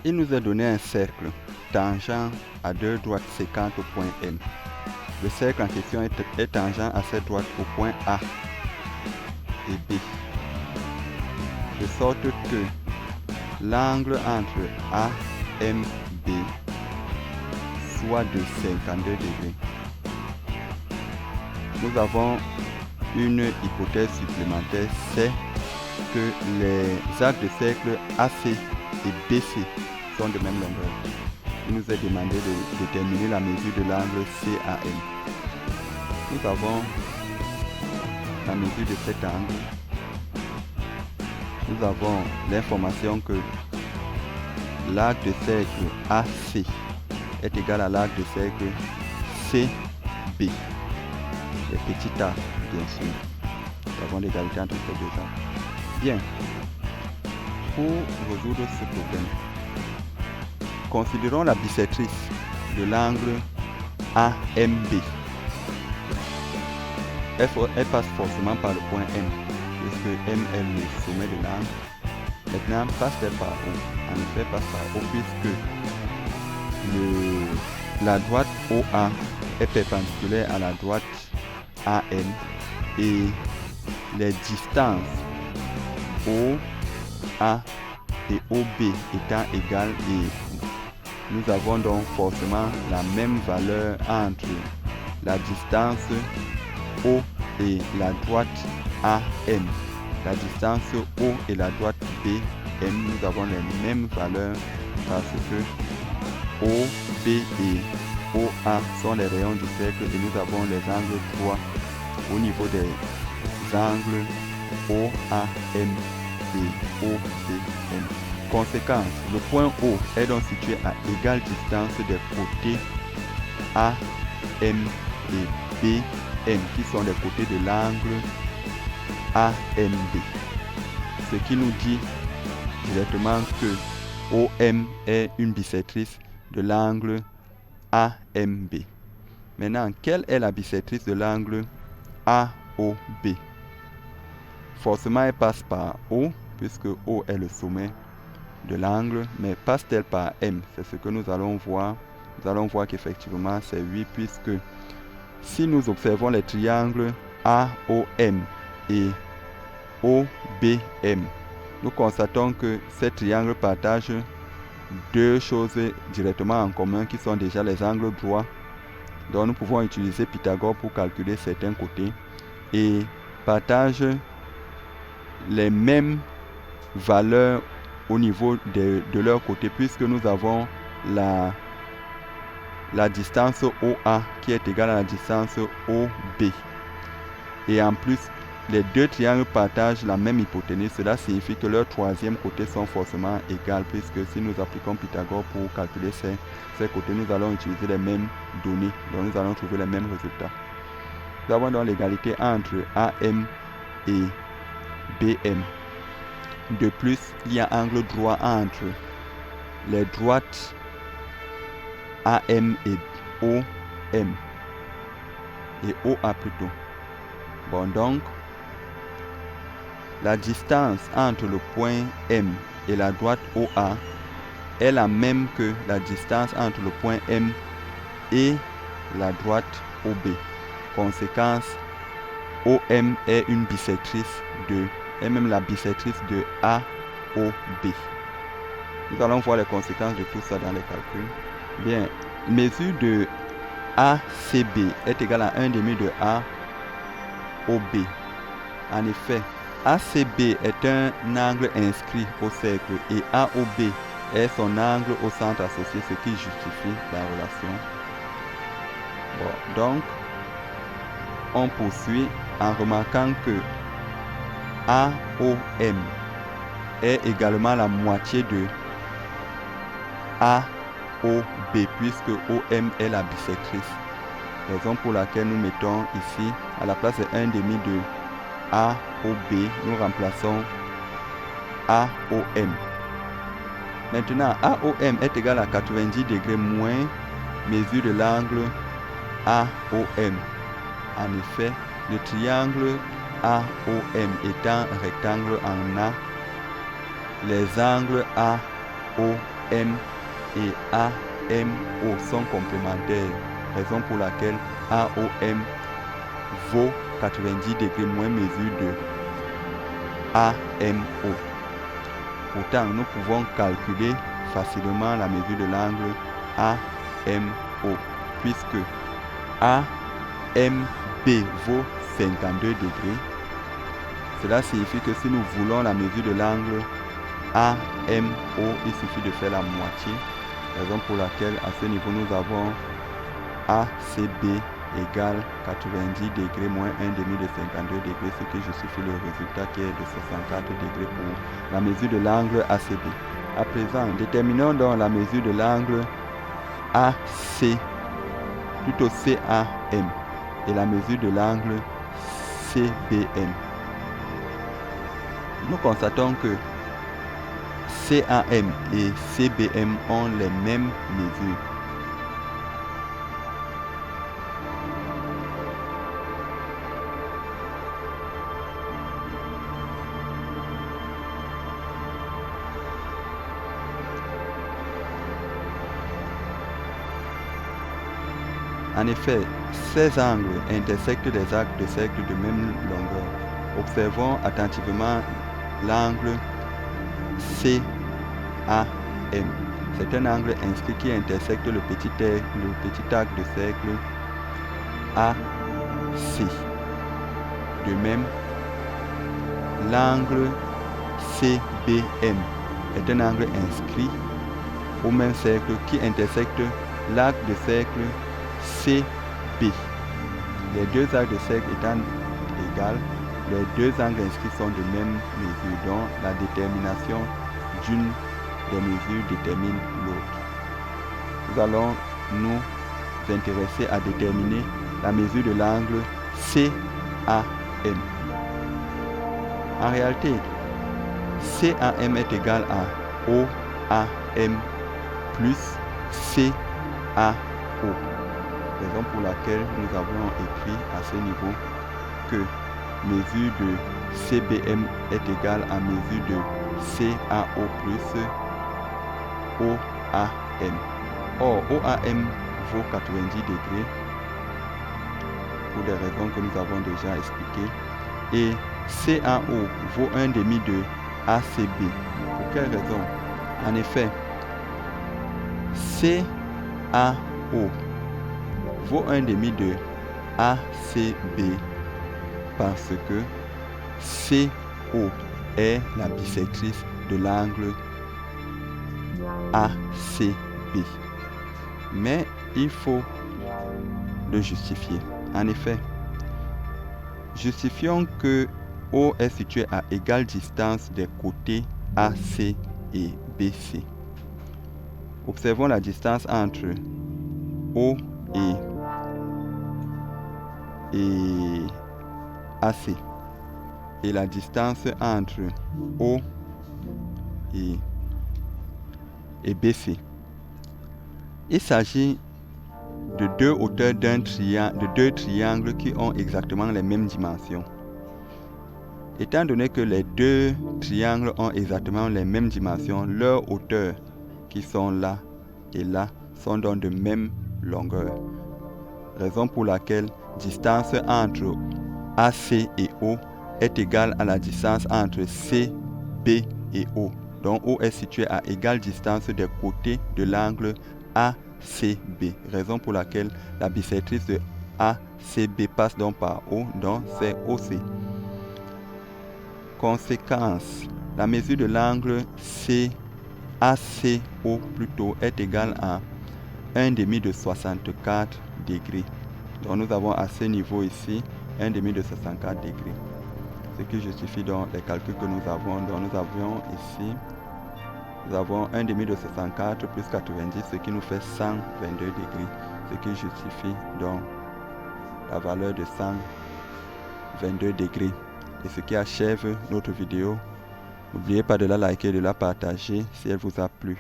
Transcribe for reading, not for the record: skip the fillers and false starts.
Il nous est donné un cercle tangent à deux droites séquentes au point M. Le cercle en question est tangent à cette droite au point A et B, de sorte que l'angle entre AMB soit de 52 degrés. Nous avons une hypothèse supplémentaire, c'est que les arcs de cercle AC et BC sont de même longueur. Il nous est demandé de déterminer la mesure de l'angle CAM. Nous avons la mesure de cet angle. Nous avons l'information que l'arc de cercle AC est égal à l'arc de cercle CB. Les petits arcs, bien sûr. Nous avons l'égalité entre ces deux arcs. Bien. Pour résoudre ce problème, considérons la bisectrice de l'angle AMB. Elle passe forcément par le point M, puisque M est le sommet de l'angle. Maintenant, passe-t-elle par O? En effet, passe par O, puisque la droite OA est perpendiculaire à la droite AM et les distances OA et OB étant égales, et nous avons donc forcément la même valeur entre la distance O et la droite AM. La distance O et la droite BM, nous avons les mêmes valeurs parce que OB et OA sont les rayons du cercle et nous avons les angles droits au niveau des angles OAM et OBM. Conséquence, le point O est donc situé à égale distance des côtés AM et BM qui sont les côtés de l'angle AMB. Ce qui nous dit directement que OM est une bisectrice de l'angle AMB. Maintenant, quelle est la bisectrice de l'angle AOB? Forcément, elle passe par O, puisque O est le sommet de l'angle, mais passe-t-elle par M? C'est ce que nous allons voir. Nous allons voir qu'effectivement, c'est oui, puisque si nous observons les triangles AOM et OBM, nous constatons que ces triangles partagent deux choses directement en commun qui sont déjà les angles droits. Donc nous pouvons utiliser Pythagore pour calculer certains côtés et partagent les mêmes valeurs au niveau de leur côté, puisque nous avons la distance OA qui est égale à la distance OB. Et en plus, les deux triangles partagent la même hypoténuse. Cela signifie que leurs troisième côtés sont forcément égales, puisque si nous appliquons Pythagore pour calculer ces côtés, nous allons utiliser les mêmes données. Donc nous allons trouver les mêmes résultats. Nous avons donc l'égalité entre AM et BM. De plus, il y a angle droit entre les droites AM et OM et OA plutôt. Bon, donc la distance entre le point M et la droite OA est la même que la distance entre le point M et la droite OB. Conséquence, OM est une bisectrice est même la bisectrice de AOB. Nous allons voir les conséquences de tout ça dans les calculs. Bien, mesure de ACB est égale à 1/2 de AOB. En effet, ACB est un angle inscrit au cercle et AOB est son angle au centre associé, ce qui justifie la relation. Bon, donc, on poursuit en remarquant que AOM est également la moitié de AOB, puisque OM est la bisectrice. Raison pour laquelle nous mettons ici, à la place de 1/2 de AOB, nous remplaçons AOM. Maintenant, AOM est égal à 90 degrés moins mesure de l'angle AOM. En effet, le triangle AOM étant rectangle en A, les angles AOM AOM et AMO sont complémentaires, raison pour laquelle AOM vaut 90 degrés moins mesure de AMO. Pourtant, nous pouvons calculer facilement la mesure de l'angle AMO, puisque AMB vaut 52 degrés. Cela signifie que si nous voulons la mesure de l'angle AMO, il suffit de faire la moitié, raison pour laquelle à ce niveau nous avons ACB égale 90 degrés moins 1 demi de 52 degrés, ce qui justifie le résultat qui est de 64 degrés pour la mesure de l'angle ACB. À présent, déterminons donc la mesure de l'angle AC, plutôt CAM, et la mesure de l'angle CBM. Nous constatons que CAM et CBM ont les mêmes mesures. En effet, ces angles intersectent des arcs de cercle de même longueur. Observons attentivement l'angle CAM. C'est un angle inscrit qui intersecte le petit arc de cercle AC. De même, l'angle CBM est un angle inscrit au même cercle qui intersecte l'arc de cercle CB. Les deux arcs de cercle étant égaux, les deux angles inscrits sont de même mesure, donc la détermination d'une des mesures détermine l'autre. Nous allons nous intéresser à déterminer la mesure de l'angle CAM. En réalité, CAM est égal à OAM plus CAO. Raison pour laquelle nous avons écrit à ce niveau que mesure de CBM est égale à mesure de CAO plus OAM. Or, OAM vaut 90 degrés pour des raisons que nous avons déjà expliquées. Et CAO vaut 1 demi de ACB. Pour quelle raison? En effet, CAO vaut 1 demi de ACB parce que CO est la bisectrice de l'angle ACB. Mais il faut le justifier. En effet, justifions que O est situé à égale distance des côtés AC et BC. Observons la distance entre O et AC et la distance entre O et BC. Il s'agit de deux hauteurs de deux triangles qui ont exactement les mêmes dimensions. Étant donné que les deux triangles ont exactement les mêmes dimensions, leurs hauteurs qui sont là et là sont donc de même longueur. Raison pour laquelle distance entre AC et O est égale à la distance entre CB et O. Donc O est situé à égale distance des côtés de l'angle ACB. Raison pour laquelle la bisectrice de ACB passe donc par O, donc c'est OC. Conséquence, la mesure de l'angle ACO plutôt est égale à 1 demi de 64 degrés. Donc nous avons à ce niveau ici 1 demi de 64 degrés. Ce qui justifie donc les calculs que nous avons. Donc nous avions ici, nous avons 1 demi de 64 plus 90, ce qui nous fait 122 degrés. Ce qui justifie donc la valeur de 122 degrés. Et ce qui achève notre vidéo. N'oubliez pas de la liker et de la partager si elle vous a plu.